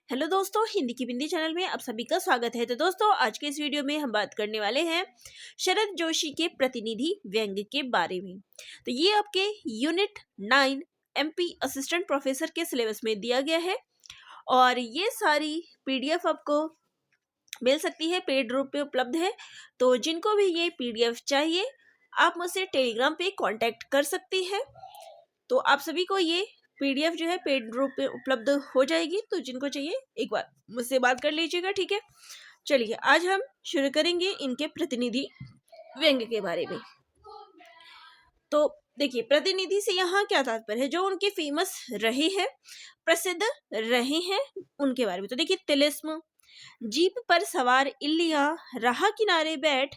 Hello दोस्तों, हिंदी की बिंदी channel में आप सभी का स्वागत है। तो दोस्तों, आज के इस वीडियो में हम बात करने वाले हैं शरद जोशी के प्रतिनिधि व्यंग्य के बारे में। तो ये आपके यूनिट 9 एमपी असिस्टेंट प्रोफेसर के सिलेबस में दिया गया है और ये सारी पीडीएफ आपको मिल सकती है, पेड रूप पे उपलब्ध है। तो जिनको भी ये पीडीएफ चाहिए आप मुझसे टेलीग्राम पे कांटेक्ट कर सकती है। तो आप सभी को ये पीडीएफ जो है पेड रूप में उपलब्ध हो जाएगी। तो जिनको चाहिए एक बार मुझसे बात कर लीजिएगा, ठीक है। चलिए, आज हम शुरू करेंगे इनके प्रतिनिधि व्यंग्य के बारे में। तो देखिए, प्रतिनिधि से यहाँ क्या तात्पर्य है, जो उनके फेमस रहे हैं, प्रसिद्ध रहे हैं, उनके बारे में। तो देखिए, तिलिस्म, जीप पर सवार इल्लिया, राह किनारे बैठ,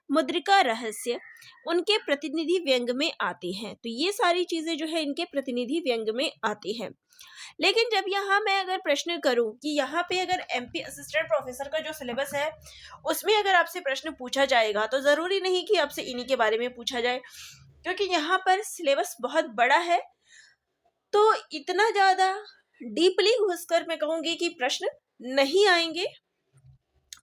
मुद्रिका रहस्य उनके प्रतिनिधि व्यंग में आती हैं। तो ये सारी चीजें जो है इनके प्रतिनिधि व्यंग में आती हैं। लेकिन जब यहाँ मैं अगर प्रश्न करूं कि यहाँ पे अगर एमपी असिस्टेंट प्रोफेसर का जो सिलेबस है उसमें अगर आपसे प्रश्न पूछा जाएगा तो जरूरी नहीं कि आपसे इन्हीं के बारे में पूछा जाए, क्योंकि यहाँ पर सिलेबस बहुत बड़ा है। तो इतना ज्यादा डीपली घुसकर मैं कहूंगी कि प्रश्न नहीं आएंगे,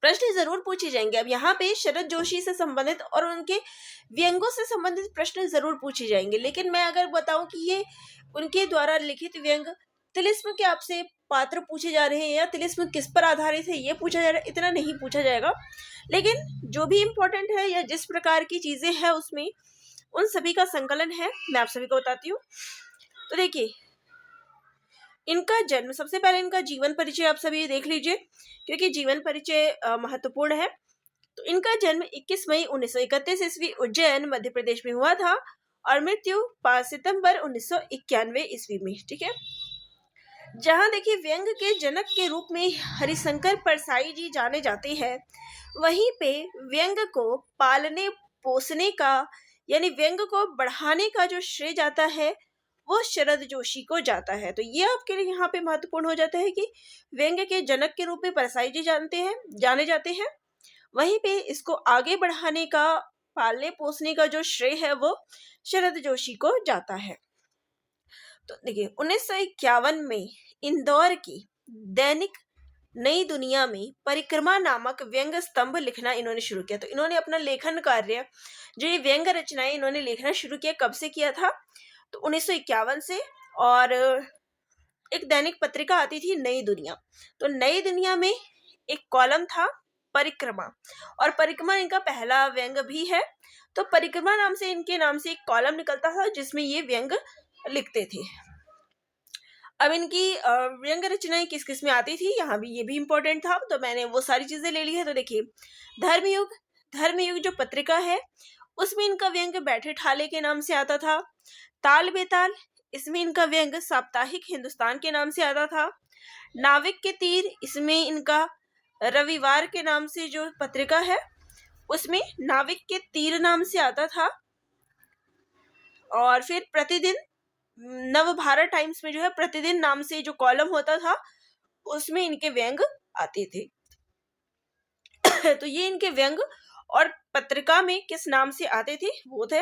प्रश्न जरूर पूछे जाएंगे। अब यहाँ पे शरद जोशी से संबंधित और उनके व्यंगों से संबंधित प्रश्न जरूर पूछे जाएंगे। लेकिन मैं अगर बताऊं कि ये उनके द्वारा लिखित व्यंग, तिलिस्म के आपसे पात्र पूछे जा रहे हैं या तिलिस्म किस पर आधारित है ये पूछा जा रहा है, इतना नहीं पूछा जाएगा। लेकिन जो भी इम्पोर्टेंट है या जिस प्रकार की चीजें हैं उसमें उन सभी का संकलन है, मैं आप सभी को बताती हूँ। तो देखिए, इनका जन्म, सबसे पहले इनका जीवन परिचय आप सभी देख लीजिए, क्योंकि जीवन परिचय महत्वपूर्ण है। तो इनका जन्म 21 मई 1931 ईस्वी उज्जैन मध्य प्रदेश में हुआ था और मृत्यु 5 सितंबर 1991 ईस्वी में, ठीक है। जहां देखिए, व्यंग के जनक के रूप में हरिशंकर परसाई जी जाने जाते हैं, वहीं पे व्यंग को पालने पोसने का यानी व्यंग को बढ़ाने का जो श्रेय जाता है वो शरद जोशी को जाता है। तो ये आपके लिए यहाँ पे महत्वपूर्ण हो जाता है कि व्यंग के जनक के रूप में परसाई जी जाने जाते हैं, वहीं पे इसको आगे बढ़ाने का, पालने पोसने का जो श्रेय है वो शरद जोशी को जाता है। तो देखिए, 1951 में इंदौर की दैनिक नई दुनिया में परिक्रमा नामक व्यंग स्तंभ लिखना इन्होंने शुरू किया। तो इन्होंने अपना लेखन कार्य, जो ये व्यंग रचनाएं इन्होंने लिखना शुरू किया, कब से किया था? तो 1951 से। और एक दैनिक पत्रिका आती थी नई दुनिया, तो नई दुनिया में एक कॉलम था परिक्रमा, और परिक्रमा इनका पहला व्यंग भी है। तो परिक्रमा नाम से इनके नाम से एक कॉलम निकलता था जिसमें ये व्यंग लिखते थे। अब इनकी व्यंग रचनाएं किस किस में आती थी, यहाँ भी ये भी इम्पोर्टेंट था, तो मैंने वो सारी चीजें ले ली है। तो देखिए, धर्मयुग जो पत्रिका है उसमें इनका व्यंग बैठे ठाले के नाम से आता था। ताल बेताल, इसमें इनका व्यंग साप्ताहिक हिंदुस्तान के नाम से आता था। नाविक के तीर, इसमें इनका रविवार के नाम से जो पत्रिका है उसमें नाविक के तीर नाम से आता था। और फिर प्रतिदिन, नव भारत टाइम्स में जो है प्रतिदिन नाम से जो कॉलम होता था उसमें इनके व्यंग आते थे। तो ये इनके व्यंग और पत्रिका में किस नाम से आते थे वो थे।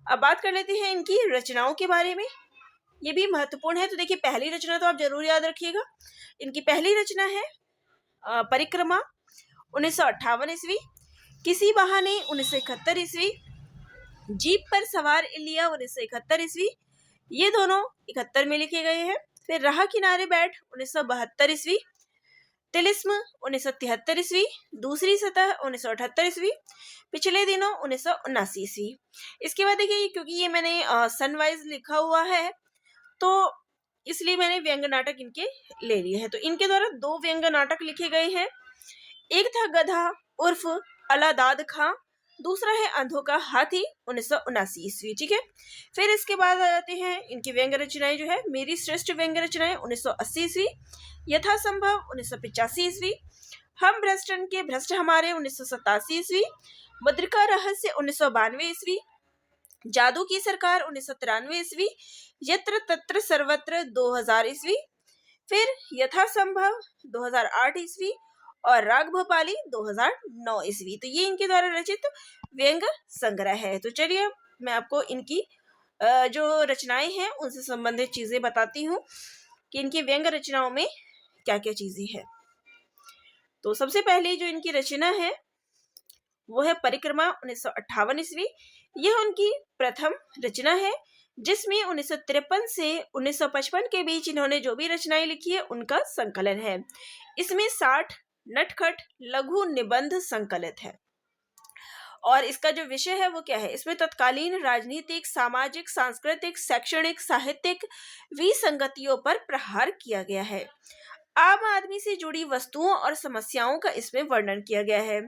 अब बात कर लेते हैं इनकी रचनाओं के बारे में, ये भी महत्वपूर्ण है। तो देखिए, पहली रचना तो आप जरूर याद रखिएगा, इनकी पहली रचना है परिक्रमा 1958 ईस्वी, किसी बहाने 1971 ईस्वी, जीप पर सवार इलिया 1971 ईस्वी, ये दोनों 71 में लिखे गए हैं। फिर राह किनारे बैठ 1972 ईस्वी, तिलिस्म 1973 ईस्वी, दूसरी सतह 1978 ईस्वी, पिछले दिनों 1979 ईस्वी। इसके बाद देखिए, क्योंकि ये मैंने सनवाइज लिखा हुआ है तो इसलिए मैंने व्यंग नाटक इनके ले लिए हैं। तो इनके द्वारा 2 व्यंग नाटक लिखे गए हैं। एक था गधा उर्फ अलादाद खां, दूसरा है अंधों का हाथी 1979 ईस्वी, ठीक है। फिर इसके बाद आ जाते हैं इनकी व्यंग रचनाएं, जो है मेरी श्रेष्ठ व्यंग रचनाएं 1980 ईस्वी, यथासंभव 1985 ईस्वी, हम भ्रष्टन के भ्रष्ट हमारे 1987 ईस्वी, मुद्रिका रहस्य 1992 ईस्वी, जादू की सरकार 1993 ईस्वी, यत्र तत्र सर्वत्र 2000 ईस्वी, फिर यथासंभव 2008 ईस्वी और राग भोपाली 2009 ईस्वी। तो ये इनके द्वारा रचित व्यंग संग्रह है। तो चलिए, मैं आपको इनकी जो रचनाएं हैं उनसे संबंधित चीजें बताती हूँ कि इनकी व्यंग रचनाओं में क्या क्या चीजें हैं। तो सबसे पहले जो इनकी रचना है वो है परिक्रमा 1958 ईस्वी। यह उनकी प्रथम रचना है, जिसमें 1953 से 1955 के बीच इन्होंने जो भी रचनाएं लिखी है उनका संकलन है। इसमें 60 नटखट लघु निबंध संकलित है। और इसका जो विषय है वो क्या है, इसमें तत्कालीन राजनीतिक, सामाजिक, सांस्कृतिक, शैक्षणिक, साहित्यिक विसंगतियों पर प्रहार किया गया है। आम आदमी से जुड़ी वस्तुओं और समस्याओं का इसमें वर्णन किया गया है।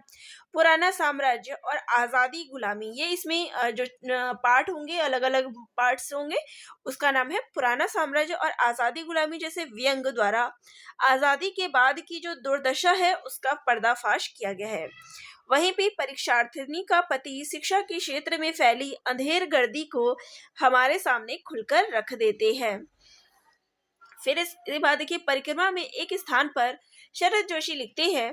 पुराना साम्राज्य और आजादी गुलामी, ये इसमें जो पार्ट होंगे, अलग अलग पार्ट्स होंगे, उसका नाम है पुराना साम्राज्य और आजादी गुलामी। जैसे व्यंग द्वारा आजादी के बाद की जो दुर्दशा है उसका पर्दाफाश किया गया है। वहीं पे परीक्षार्थिनी का पति शिक्षा के क्षेत्र में फैली अंधेर गर्दी को हमारे सामने खुलकर रख देते हैं। फिर इसके बाद देखिए, परिक्रमा में एक स्थान पर शरद जोशी लिखते हैं,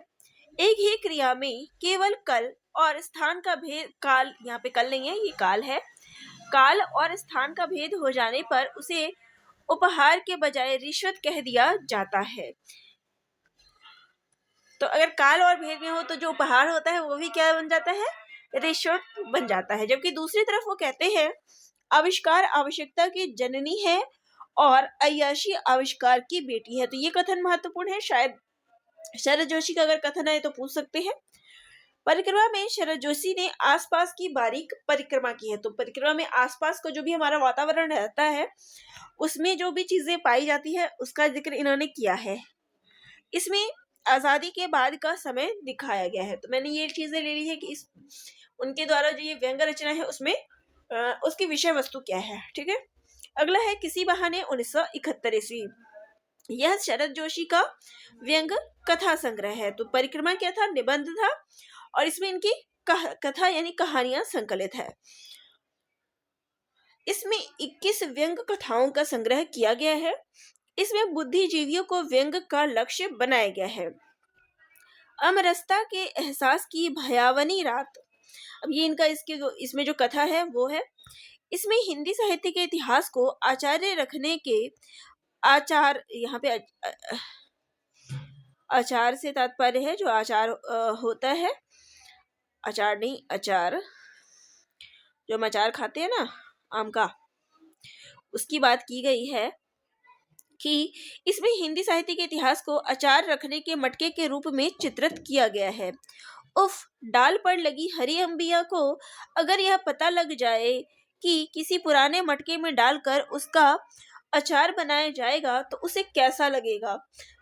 एक ही क्रिया में केवल कल और स्थान का भेद, काल, यहाँ पे कल नहीं है, ये काल है, काल और स्थान का भेद हो जाने पर उसे उपहार के बजाय रिश्वत कह दिया जाता है। तो अगर काल और भेद में हो तो जो उपहार होता है वो भी क्या बन जाता है, रिश्वत बन जाता है। जबकि दूसरी तरफ वो कहते हैं, आविष्कार आवश्यकता की जननी है और अय्याशी आविष्कार की बेटी है। तो ये कथन महत्वपूर्ण है, शायद शरद जोशी का अगर कथन है तो पूछ सकते हैं। परिक्रमा में शरद जोशी ने आसपास की बारीक परिक्रमा की है। तो परिक्रमा में आसपास का जो भी हमारा वातावरण रहता है उसमें जो भी चीजें पाई जाती है उसका जिक्र इन्होंने किया है। इसमें आजादी के बाद का समय दिखाया गया है। तो मैंने ये चीजें ले ली है कि इस उनके द्वारा जो ये व्यंग रचना है उसमें उसकी विषय वस्तु क्या है। ठीक है, अगला है किसी बहाने 1971 ईस्वी। यह शरद जोशी का व्यंग कथा संग्रह है। तो परिक्रमा क्या था, निबंध था, और इसमें इनकी कथा यानी कहानियां संकलित है। इसमें 21 व्यंग कथाओं का संग्रह किया गया है। इसमें बुद्धिजीवियों को व्यंग का लक्ष्य बनाया गया है। अमरसता के एहसास की भयावनी रात, अब ये इनका इसमें जो कथा है वो है। इसमें हिंदी साहित्य के इतिहास को आचार्य रखने के आचार, यहाँ पे आचार से तात्पर्य है जो आचार होता है, अचार नहीं, अचार जो हम अचार खाते हैं ना आम का, उसकी बात की गई है कि इसमें हिंदी साहित्य के इतिहास को अचार रखने के मटके के रूप में चित्रित किया गया है। उफ, डाल पर लगी हरी अंबिया को अगर यह पता लग जाए कि किसी पुराने मटके में डालकर उसका अचार बनाया जाएगा तो उसे कैसा लगेगा।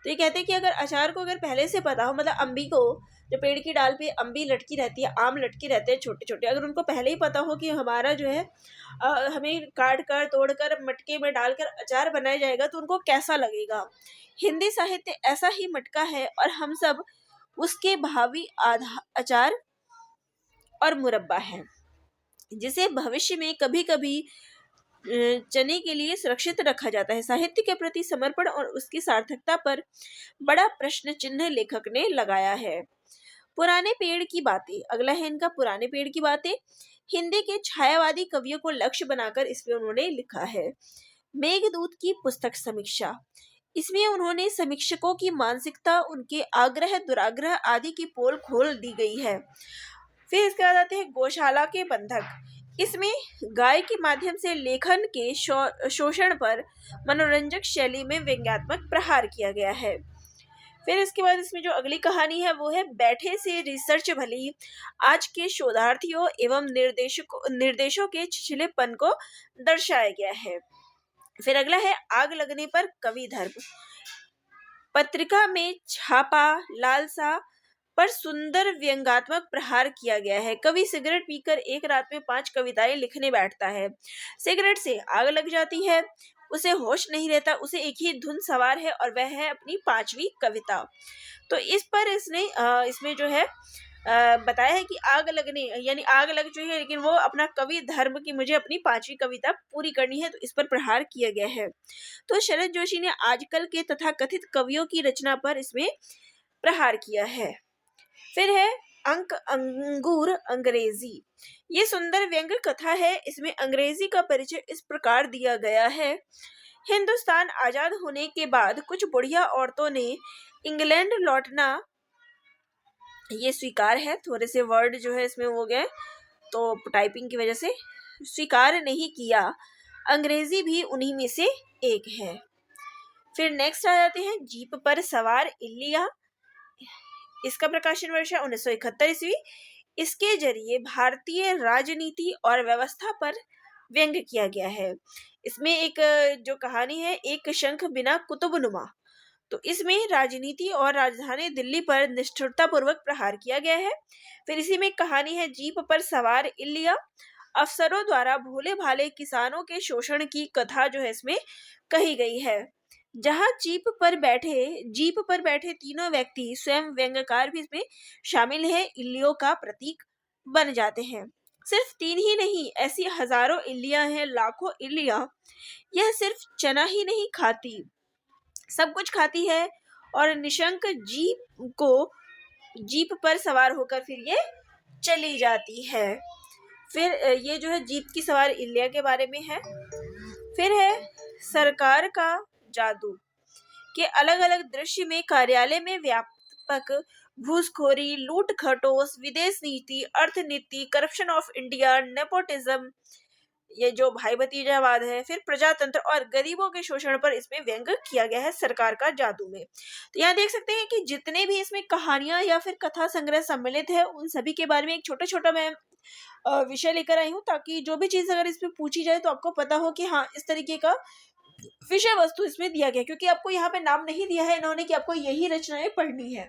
तो ये कहते हैं कि अगर अचार को अगर पहले से पता हो, मतलब अम्बी को, जो पेड़ की डाल पे अम्बी लटकी रहती है, आम लटके रहते हैं छोटे छोटे, अगर उनको पहले ही पता हो कि हमारा जो है हमें काट कर तोड़ कर मटके में डालकर अचार बनाया जाएगा तो उनको कैसा लगेगा। हिंदी साहित्य ऐसा ही मटका है और हम सब उसके भावी अचार और मुरब्बा है, जिसे भविष्य में कभी कभी चने के लिए सुरक्षित रखा जाता है। साहित्य के प्रति समर्पण और उसकी सार्थकता पर बड़ा प्रश्न चिन्ह लेखक ने लगाया है। पुराने पेड़ की बातें, अगला है इनका पुराने पेड़ की बातें। हिंदी के छायावादी कवियों को लक्ष्य बनाकर इसमें उन्होंने लिखा है। मेघदूत की पुस्तक समीक्षा, इसमें उन्होंने समीक्षकों की मानसिकता, उनके आग्रह दुराग्रह आदि की पोल खोल दी गई है। फिर इसके बाद आते हैं गौशाला के बंधक। इसमें गाय के माध्यम से लेखन के शोषण पर मनोरंजक शैली में व्यंग्यात्मक प्रहार किया गया है। फिर इसके बाद इसमें जो अगली कहानी है वो है बैठे से रिसर्च भली, आज के शोधार्थियों एवं निर्देशों के छिछलेपन को दर्शाया गया है। फिर अगला है आग लगने पर कवि धर्म। पत्रिका में छापा लालसा पर सुंदर व्यंग्यात्मक प्रहार किया गया है। कवि सिगरेट पीकर एक रात में 5 कविताएं लिखने बैठता है। सिगरेट से आग लग जाती है, उसे होश नहीं रहता, उसे एक ही धुन सवार है और वह है अपनी 5वीं कविता। तो इस पर इसने इसमें जो है बताया है कि आग लगने यानी आग लग चुकी है, लेकिन वो अपना कवि धर्म की मुझे अपनी 5वीं कविता पूरी करनी है, तो इस पर प्रहार किया गया है। तो शरद जोशी ने आजकल के तथाकथित कवियों की रचना पर इसमें प्रहार किया है। फिर है अंक अंगूर अंग्रेजी। ये सुंदर व्यंग्य कथा है। इसमें अंग्रेजी का परिचय इस प्रकार दिया गया है। हिंदुस्तान आजाद होने के बाद कुछ बुढ़िया औरतों ने इंग्लैंड लौटना, ये स्वीकार है, थोड़े से वर्ड जो है इसमें हो गए तो टाइपिंग की वजह से स्वीकार नहीं किया। अंग्रेजी भी उन्हीं में से एक है। फिर नेक्स्ट आ जाते हैं जीप पर सवार इल्लिया। इसका प्रकाशन वर्ष है 1971 ईस्वी। इसके जरिए भारतीय राजनीति और व्यवस्था पर व्यंग किया गया है। इसमें एक जो कहानी है, एक शंख बिना कुतुबनुमा, तो इसमें राजनीति और राजधानी दिल्ली पर निष्ठुरतापूर्वक प्रहार किया गया है। फिर इसी में एक कहानी है जीप पर सवार इल्लिया। अफसरों द्वारा भोले भाले किसानों के शोषण की कथा जो है इसमें कही गई है। जहां जीप पर बैठे तीनों व्यक्ति स्वयं व्यंग्यकार भी इसमें शामिल है, इल्लियों का प्रतीक बन जाते हैं। सिर्फ तीन ही नहीं, ऐसी हजारों इल्लियां हैं, लाखों इल्लियां। यह सिर्फ चना ही नहीं खाती, सब कुछ खाती है। और निशंक जीप पर सवार होकर फिर ये चली जाती है। फिर ये जो है जीप की सवार इल्लिया के बारे में है। फिर है सरकार का जादू के अलग अलग दृश्य में कार्यालय में व्यापक घूसखोरी, लूट खटोस, विदेश नीति, अर्थनीति, करप्शन ऑफ इंडिया, नेपोटिज्म, ये जो भाई भतीजावाद है, फिर प्रजातंत्र और गरीबों के शोषण पर इसमें व्यंग किया गया है सरकार का जादू में। तो यहाँ देख सकते हैं कि जितने भी इसमें कहानियां या फिर कथा संग्रह सम्मिलित है, उन सभी के बारे में एक छोटा छोटा मैं विषय लेकर आई हूँ, ताकि जो भी चीज अगर इसमें पूछी जाए तो आपको पता हो कि हाँ, इस तरीके का विषय वस्तु इसमें दिया गया। क्योंकि आपको यहाँ पे नाम नहीं दिया है इन्होंने कि आपको यही रचनाएं पढ़नी है,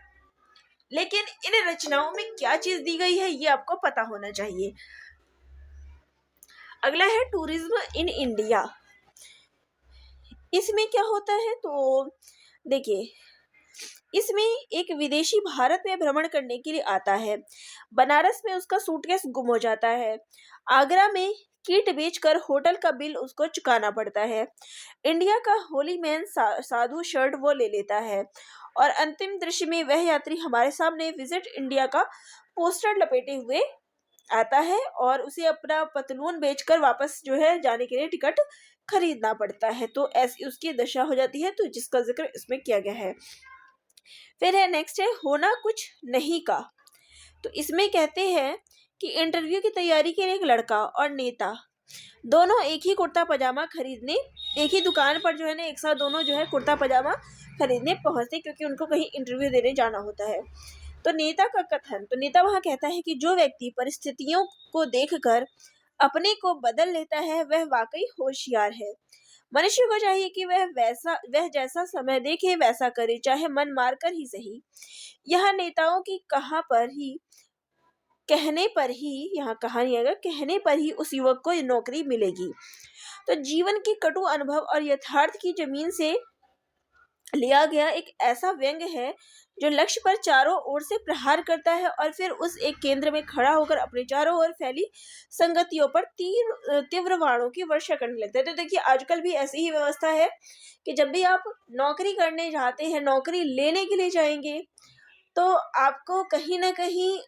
लेकिन इन रचनाओं में क्या चीज दी गई है ये आपको पता होना चाहिए। अगला है टूरिज्म इन इंडिया। इसमें क्या होता है, तो देखिए, इसमें एक विदेशी भारत में भ्रमण करने के लिए आता है। बनारस में उसका सूटकेस गुम हो जाता है। आगरा में कीट बेचकर होटल का बिल उसको चुकाना पड़ता है। इंडिया का होली मैन साधु शर्ट वो ले लेता है। और अंतिम दृश्य में वह यात्री हमारे सामने विजिट इंडिया का पोस्टर लपेटे हुए आता है और उसे अपना पतलून बेचकर वापस जो है जाने के लिए टिकट खरीदना पड़ता है। तो ऐसी उसकी दशा हो जाती है, तो जिसका जिक्र इसमें किया गया है। फिर है नेक्स्ट है होना कुछ नहीं का। तो इसमें कहते हैं कि इंटरव्यू की तैयारी के लिए एक लड़का और नेता दोनों एक ही कुर्ता पजामा खरीदने, एक ही दुकान पर जो है ना एक साथ दोनों जो है कुर्ता पजामा खरीदने पहुंचते, क्योंकि उनको कहीं इंटरव्यू देने जाना होता है। तो नेता का कथन, तो नेता वहां कहता है कि जो व्यक्ति परिस्थितियों को देखकर अपने को बदल लेता है वह वाकई होशियार है। मनुष्य को चाहिए कि वह जैसा समय देखे वैसा करे, चाहे मन मार कर ही सही। यह नेताओं की कहने पर ही यहाँ कहानी अगर कहने पर ही उस युवक को नौकरी मिलेगी। तो जीवन की कटु अनुभव और यथार्थ की जमीन से लिया गया एक ऐसा व्यंग है जो लक्ष्य पर चारों ओर से प्रहार करता है और फिर उस एक केंद्र में खड़ा होकर अपने चारों ओर फैली संगतियों पर तीव्र बाणों की वर्षा करने लगता है। तो देखिए, आजकल भी ऐसी ही व्यवस्था है कि जब भी आप नौकरी करने जाते हैं, नौकरी लेने के लिए जाएंगे, तो आपको कहीं ना कहीं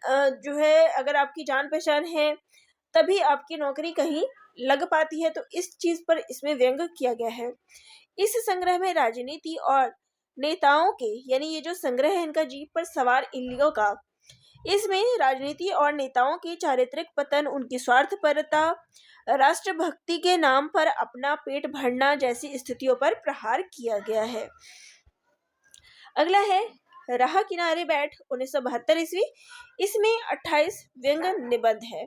जो है अगर आपकी जान पहचान है तभी आपकी नौकरी कहीं लग पाती है। तो इस चीज पर इसमें व्यंग किया गया है। इस संग्रह में राजनीति और नेताओं के, यानी ये जो संग्रह है इनका जीप पर सवार इल्लियों का, इसमें राजनीति और नेताओं के चारित्रिक पतन, उनकी स्वार्थपरता, राष्ट्रभक्ति के नाम पर अपना पेट भरना जैसी स्थितियों पर प्रहार किया गया है। अगला है राह किनारे बैठ 1972 ईस्वी। इसमें 28 व्यंग निबंध है।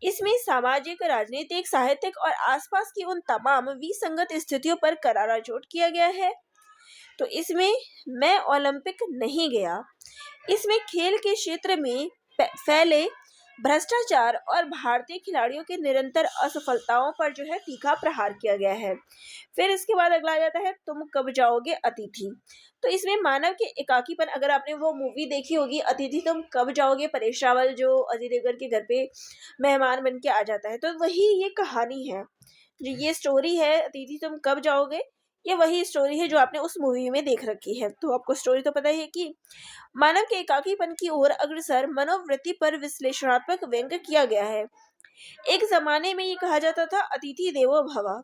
इसमें सामाजिक, राजनीतिक, साहित्यिक और आसपास की उन तमाम विसंगत स्थितियों पर करारा जोड़ किया गया है। तो इसमें मैं ओलंपिक नहीं गया, इसमें खेल के क्षेत्र में फैले भ्रष्टाचार और भारतीय खिलाड़ियों के निरंतर असफलताओं पर जो है तीखा प्रहार किया गया है। फिर इसके बाद अगला आ जाता है तुम कब जाओगे अतिथि। तो इसमें मानव के एकाकीपन, अगर आपने वो मूवी देखी होगी अतिथि तुम कब जाओगे, परेश रावल जो अजय देवगन के घर पे मेहमान बन के आ जाता है, तो वही ये कहानी है, जो ये स्टोरी है अतिथि तुम कब जाओगे, ये वही स्टोरी है जो आपने उस मूवी में देख रखी है। तो आपको स्टोरी तो पता ही है कि मानव के एकाकीपन की ओर अग्रसर मनोवृत्ति पर विश्लेषणात्मक व्यंग किया गया है। एक जमाने में ये कहा जाता था अतिथि देवो भव,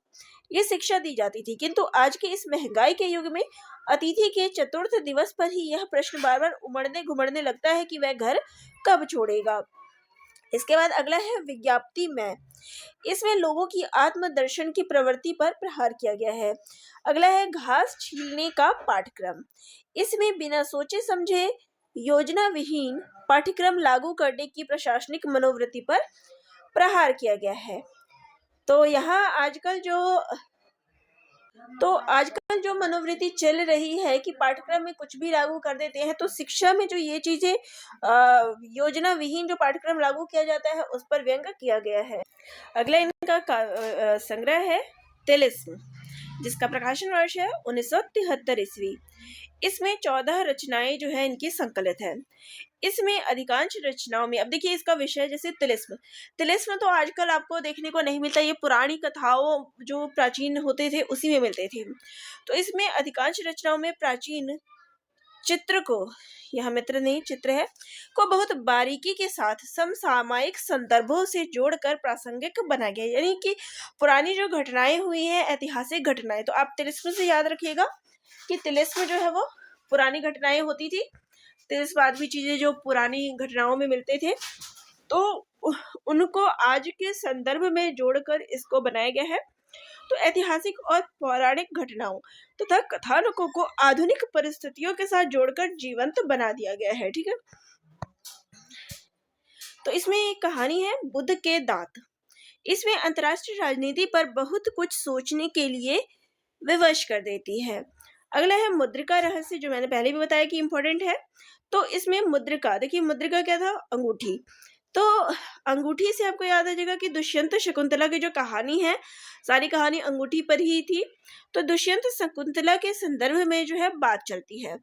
ये शिक्षा दी जाती थी, किंतु आज के इस महंगाई के युग में अतिथि के चतुर्थ दिवस पर ही यह प्रश्न बार बार उमड़ने घुमड़ने लगता है कि वह घर कब छोड़ेगा। इसके बाद अगला है विज्ञप्ति में। इसमें लोगों की आत्मदर्शन की प्रवृत्ति पर प्रहार किया गया है। अगला है घास छीलने का पाठ्यक्रम। इसमें बिना सोचे समझे योजना विहीन पाठ्यक्रम लागू करने की प्रशासनिक मनोवृत्ति पर प्रहार किया गया है। तो यहाँ आजकल जो मनोवृत्ति चल रही है कि पाठ्यक्रम में कुछ भी लागू कर देते हैं, तो शिक्षा में जो ये चीजें योजना विहीन जो पाठ्यक्रम लागू किया जाता है उस पर व्यंग किया गया है। अगला इनका संग्रह है तिलिस्म, जिसका प्रकाशन वर्ष है 1973 ईस्वी। इसमें 14 रचनाएं जो है इनकी संकलित है। इसमें अधिकांश रचनाओं में, अब देखिए इसका विषय जैसे तिलिस्म तो आजकल आपको देखने को नहीं मिलता, ये पुरानी कथाओं जो प्राचीन होते थे उसी में मिलते थे। तो इसमें अधिकांश रचनाओं में प्राचीन चित्र को, यह मित्र नहीं चित्र है, को बहुत बारीकी के साथ समसामयिक संदर्भों से जोड़कर प्रासंगिक बना गया। यानी कि पुरानी जो घटनाएं हुई हैं, ऐतिहासिक घटनाएं, तो आप तिलिस्म से याद रखिएगा कि तिलिस्म जो है वो पुरानी घटनाएं होती थी। तिलिस्माद भी चीजें जो पुरानी घटनाओं में मिलते थे, तो उनको आज के संदर्भ में जोड़कर इसको बनाया गया है। तो ऐतिहासिक और पौराणिक घटनाओं तथा कथानकों को आधुनिक परिस्थितियों के साथ जोड़कर जीवंत बना दिया गया है। ठीक है, तो इसमें एक कहानी है बुद्ध के दांत। इसमें अंतर्राष्ट्रीय राजनीति पर बहुत कुछ सोचने के लिए विवश कर देती है। अगला है मुद्रिका रहस्य, जो मैंने पहले भी बताया कि इंपॉर्टेंट है। तो इसमें मुद्रिका, देखिए मुद्रिका क्या था, अंगूठी। तो अंगूठी से आपको याद आ जाएगा कि दुष्यंत शकुंतला की जो कहानी है, सारी कहानी अंगूठी पर ही थी। तो दुष्यंत शकुंतला के संदर्भ में जो है बात चलती है।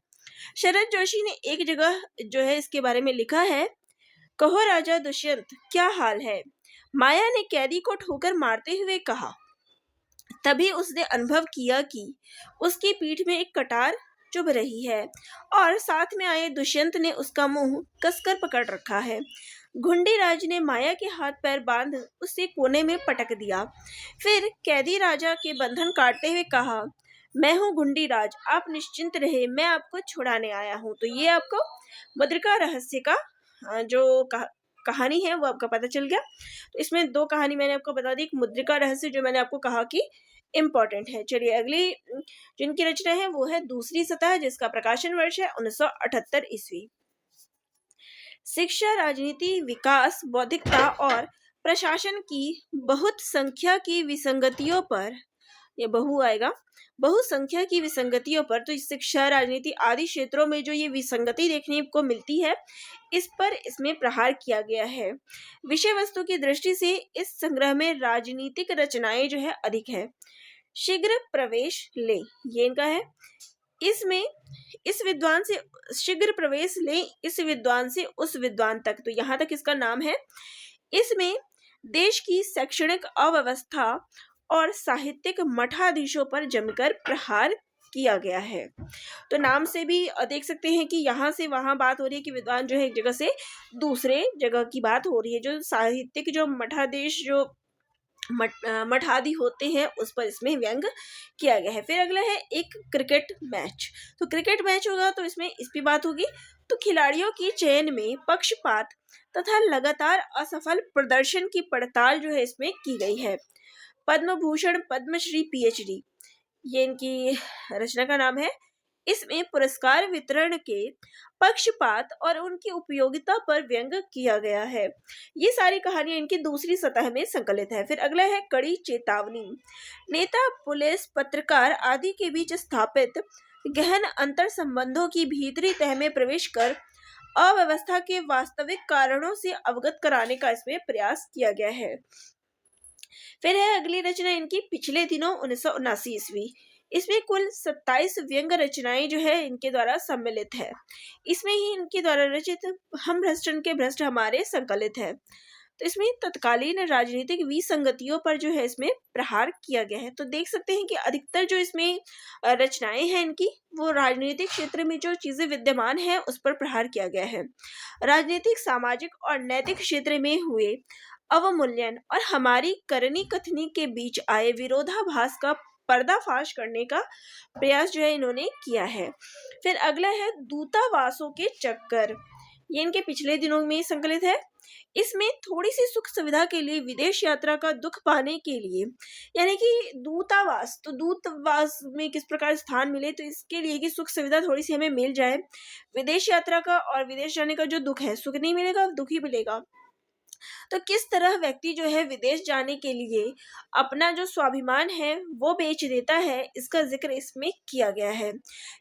शरद जोशी ने एक जगह जो है इसके बारे में लिखा है, कहो राजा दुष्यंत क्या हाल है। माया ने कैदी को ठोकर मारते हुए कहा। तभी उसने अनुभव किया कि उसकी पीठ में एक कटार चुभ रही है और साथ में आए दुष्यंत ने उसका मुंह कसकर पकड़ रखा है। घुंडीराज ने माया के हाथ पैर बांध उसे कोने में पटक दिया। फिर कैदी राजा के बंधन काटते हुए कहा, मैं हूँ घुंडीराज, आप निश्चिंत रहे, मैं आपको छुड़ाने आया हूँ। तो ये आपको मुद्रिका रहस्य का जो कहानी है वो आपका पता चल गया। तो इसमें दो कहानी मैंने आपको बता दी, एक मुद्रिका रहस्य जो मैंने आपको कहा कि इम्पोर्टेंट है। चलिए अगली जिनकी रचना है वो है दूसरी सतह, जिसका प्रकाशन वर्ष है 1978 ईस्वी। शिक्षा, राजनीति, विकास, बौद्धिकता और प्रशासन की बहुत संख्या की विसंगतियों पर, ये बहु आएगा, बहुसंख्या की विसंगतियों पर, तो शिक्षा, राजनीति आदि क्षेत्रों में जो ये विसंगति देखने को मिलती है, इस पर इसमें प्रहार किया गया है। विषय वस्तु की दृष्टि से इस संग्रह में राजनीतिक रचनाएं जो है अधिक है। शीघ्र प्रवेश ले, ये इनका है। इसमें इस विद्वान से शीघ्र प्रवेश ले, इस विद्वान से उस विद्वान तक, तो यहाँ तक इसका नाम है। इसमें देश की शैक्षणिक अव्यवस्था और साहित्यिक मठाधीशों पर जमकर प्रहार किया गया है। तो नाम से भी देख सकते हैं कि यहाँ से वहाँ बात हो रही है कि विद्वान जो है एक जगह से दूसरे जगह की बात हो रही है। जो साहित्यिक जो मठाधीश जो मठाधी होते हैं उस पर इसमें व्यंग किया गया है। फिर अगला है एक क्रिकेट मैच। तो क्रिकेट मैच होगा तो इसमें इस पर बात होगी। तो खिलाड़ियों की चयन में पक्षपात तथा लगातार असफल प्रदर्शन की पड़ताल जो है इसमें की गई है। पद्म भूषण, पद्मश्री, पीएचडी, ये इनकी रचना का नाम है। इसमें पुरस्कार वितरण के पक्षपात और उनकी उपयोगिता पर व्यंग किया गया है। ये सारी कहानियां इनकी दूसरी सतह में संकलित है। फिर अगला है कड़ी चेतावनी। नेता, पुलिस, पत्रकार आदि के बीच स्थापित गहन अंतर संबंधों की भीतरी तह में प्रवेश कर अव्यवस्था के वास्तविक कारणों से अवगत कराने का इसमें प्रयास किया गया है। फिर है अगली रचना इनकी पिछले दिनों 1979 ईस्वी। इसमें कुल 27 व्यंग रचनाएं जो है इनके द्वारा सम्मिलित है। इसमें ही इनके द्वारा रचित हम भ्रष्टन के भ्रष्ट हमारे संकलित है। तो इसमें तत्कालीन राजनीतिक विसंगतियों पर जो है इसमें प्रहार किया गया है। तो देख सकते हैं कि अधिकतर जो इसमें रचनाएं हैं इनकी, वो राजनीतिक क्षेत्र में जो चीजें विद्यमान है उस पर प्रहार किया गया है। राजनीतिक, सामाजिक और नैतिक क्षेत्र में हुए अवमूल्यन और हमारी करनी कथनी के बीच आए विरोधाभास का पर्दाफाश करने का प्रयास जो है इन्होंने किया है। फिर अगला है दूतावासों के चक्कर, ये इनके पिछले दिनों में संकलित है। इसमें थोड़ी सी सुख सुविधा के लिए विदेश यात्रा का दुख पाने के लिए, यानी कि दूतावास, तो दूतावास में किस प्रकार स्थान मिले, तो इसके लिए कि सुख सुविधा थोड़ी सी हमें मिल जाए। विदेश यात्रा का और विदेश जाने का जो दुख है, सुख नहीं मिलेगा, दुख ही मिलेगा। तो किस तरह व्यक्ति जो है विदेश जाने के लिए अपना जो स्वाभिमान है वो बेच देता है, इसका जिक्र इसमें किया गया है।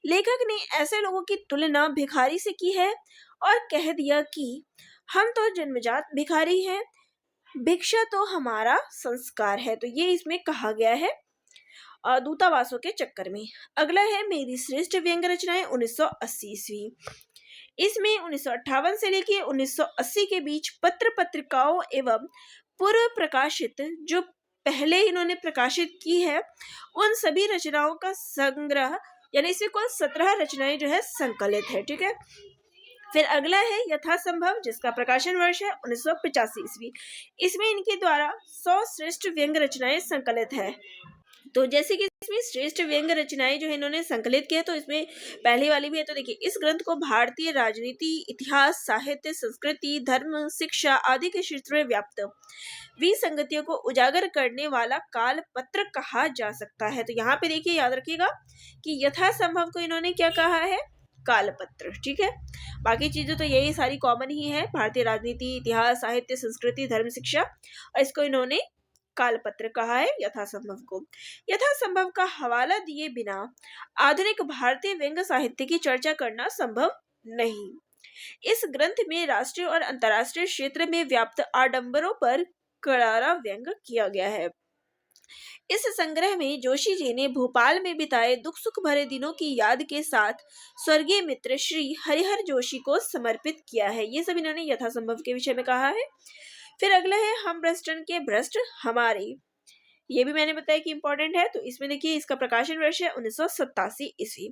लेखक ने ऐसे लोगों की तुलना भिखारी से की है और कह दिया कि हम तो जन्मजात भिखारी हैं, भिक्षा तो हमारा संस्कार है। तो ये इसमें कहा गया है दूतावासों के चक्कर में। अगला है मेरी श्रेष्ठ व्यंग्य रचनाएं 1980 ईस्वी। इसमें 1958 से लेकर 1980 के बीच पत्र पत्रिकाओं एवं पूर्व प्रकाशित जो पहले इन्होंने प्रकाशित की है उन सभी रचनाओं का संग्रह, यानी इसमें कुल 17 रचनाएं जो है संकलित है। ठीक है। फिर अगला है यथासंभव, जिसका प्रकाशन वर्ष है 1985 ईस्वी। इसमें इनके द्वारा 100 श्रेष्ठ व्यंग्य रचनाएं संकलित है। तो जैसे कि इसमें श्रेष्ठ व्यंग्य रचनाएं जो है इन्होंने संकलित किया, तो इसमें पहली वाली भी है। तो देखिए, इस ग्रंथ को भारतीय राजनीति, इतिहास, साहित्य, संस्कृति, धर्म, शिक्षा आदि के क्षेत्र में व्याप्त विसंगतियों को उजागर करने वाला काल पत्र कहा जा सकता है। तो यहाँ पे देखिए, याद रखिएगा कि यथासंभव को इन्होंने क्या कहा है, काल पत्र। ठीक है। बाकी चीजें तो यही सारी कॉमन ही है, भारतीय राजनीति, इतिहास, साहित्य, संस्कृति, धर्म, शिक्षा, और इसको इन्होंने कालपत्र कहा है यथासंभव को। यथासंभव का हवाला दिए बिना आधुनिक भारतीय व्यंग्य साहित्य की चर्चा करना संभव नहीं। इस ग्रंथ में राष्ट्रीय और अंतर्राष्ट्रीय क्षेत्र में व्याप्त आडंबरों पर करारा व्यंग किया गया है। इस संग्रह में जोशी जी ने भोपाल में बिताए दुख सुख भरे दिनों की याद के साथ स्वर्गीय मित्र श्री हरिहर जोशी को समर्पित किया है। ये सब इन्होंने यथासंभव के विषय में कहा है। फिर अगला है हम भ्रष्टन के भ्रष्ट हमारे, ये भी मैंने बताया कि इंपॉर्टेंट है। तो इसमें देखिए, इसका प्रकाशन वर्ष है 1987 ईस्वी।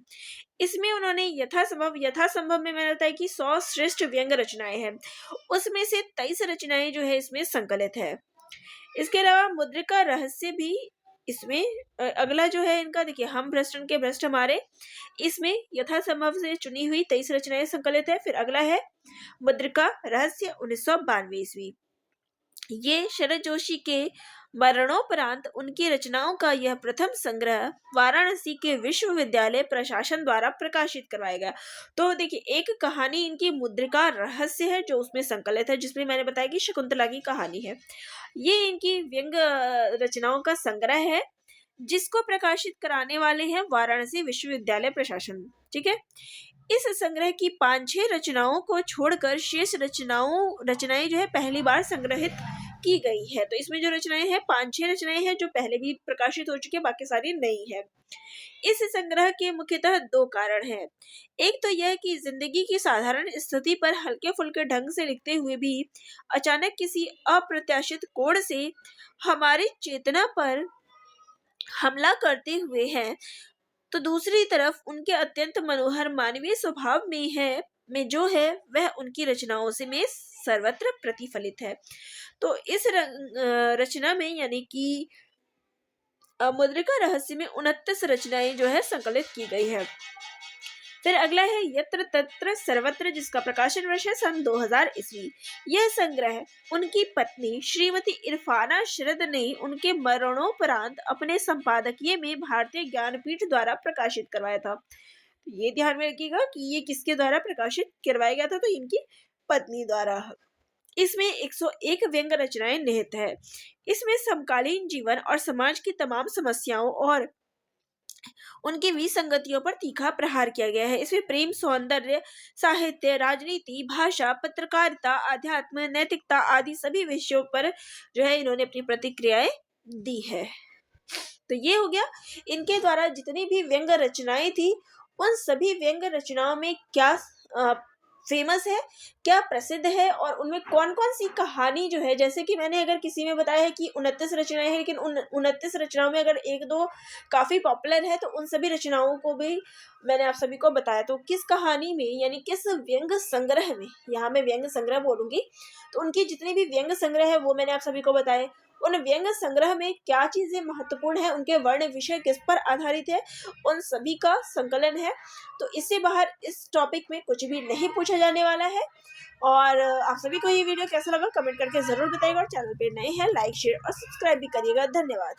इसमें उन्होंने यथासंभव में मैंने बताया कि 100 श्रेष्ठ व्यंग्य रचनाएं हैं, उसमें से 23 रचनाएं जो है इसमें संकलित है। इसके अलावा मुद्रिका रहस्य भी इसमें अगला जो है इनका, देखिए हम भ्रष्टन के भ्रष्ट हमारे, इसमें यथासंभव से चुनी हुई 23 रचनाएं संकलित है। फिर अगला है मुद्रिका रहस्य 1992 ईस्वी। ये शरद जोशी के मरणोपरांत उनकी रचनाओं का यह प्रथम संग्रह वाराणसी के विश्वविद्यालय प्रशासन द्वारा प्रकाशित करवाया गया। तो देखिए, एक कहानी इनकी मुद्रिका रहस्य है जो उसमें संकलित है, जिसमें मैंने बताया कि शकुंतला की कहानी है। ये इनकी व्यंग्य रचनाओं का संग्रह है जिसको प्रकाशित कराने वाले हैं वाराणसी विश्वविद्यालय प्रशासन। ठीक है। इस संग्रह की 5-6 रचनाओं को छोड़कर शेष रचनाएं जो है पहली बार संग्रहित की गई है। तो इसमें जो रचनाएं हैं 5-6 रचनाएं हैं जो पहले भी प्रकाशित हो चुकी है, बाकी सारी नई है। इस संग्रह के मुख्यतः 2 कारण हैं। एक तो यह कि जिंदगी की साधारण स्थिति पर हल्के फुल्के ढंग से लिखते हुए भी अचानक किसी अप्रत्याशित कोण से हमारी चेतना पर हमला करते हुए हैं। तो दूसरी तरफ उनके अत्यंत मनोहर मानवीय स्वभाव में जो है वह उनकी रचनाओं से में सर्वत्र प्रतिफलित है। तो इस रचना में, यानी कि मुद्रिका रहस्य में 29 रचनाएं जो है संकलित की गई है। फिर अगला है यत्र तत्र सर्वत्र, जिसका प्रकाशन वर्ष है सन 2000 ईस्वी। यह संग्रह उनकी पत्नी श्रीमती इरफाना शरद ने उनके मरणोपरांत अपने संपादकीय में भारतीय ज्ञानपीठ द्वारा प्रकाशित करवाया था। तो ये ध्यान में रखिएगा कि ये किसके द्वारा प्रकाशित करवाया गया था, तो इनकी पत्नी द्वारा। इसमें 101 व्यंग्य रचनाएं निहित है। इसमें समकालीन जीवन और समाज की तमाम समस्याओं और उनकी विसंगतियों पर तीखा प्रहार किया गया है। इसमें प्रेम, सौंदर्य, साहित्य, राजनीति, भाषा, पत्रकारिता, अध्यात्म, नैतिकता आदि सभी विषयों पर जो है इन्होंने अपनी प्रतिक्रियाएं दी है। तो ये हो गया इनके द्वारा जितनी भी व्यंग्य रचनाएं थी, उन सभी व्यंग्य रचनाओं में क्या फेमस है, क्या प्रसिद्ध है और उनमें कौन कौन सी कहानी जो है, जैसे कि मैंने अगर किसी में बताया है कि 29 रचनाएं हैं, लेकिन उन 29 रचनाओं में अगर एक दो काफ़ी पॉपुलर है तो उन सभी रचनाओं को भी मैंने आप सभी को बताया। तो किस कहानी में यानी किस व्यंग संग्रह में, यहाँ मैं व्यंग संग्रह बोलूँगी, तो उनकी जितनी भी व्यंग संग्रह है वो मैंने आप सभी को बताए। उन व्यंग संग्रह में क्या चीज़ें महत्वपूर्ण है, उनके वर्ण विषय किस पर आधारित है, उन सभी का संकलन है। तो इससे बाहर इस टॉपिक में कुछ भी नहीं पूछा जाने वाला है। और आप सभी को ये वीडियो कैसा लगा कमेंट करके ज़रूर बताइएगा, और चैनल पे नए हैं लाइक शेयर और सब्सक्राइब भी करिएगा। धन्यवाद।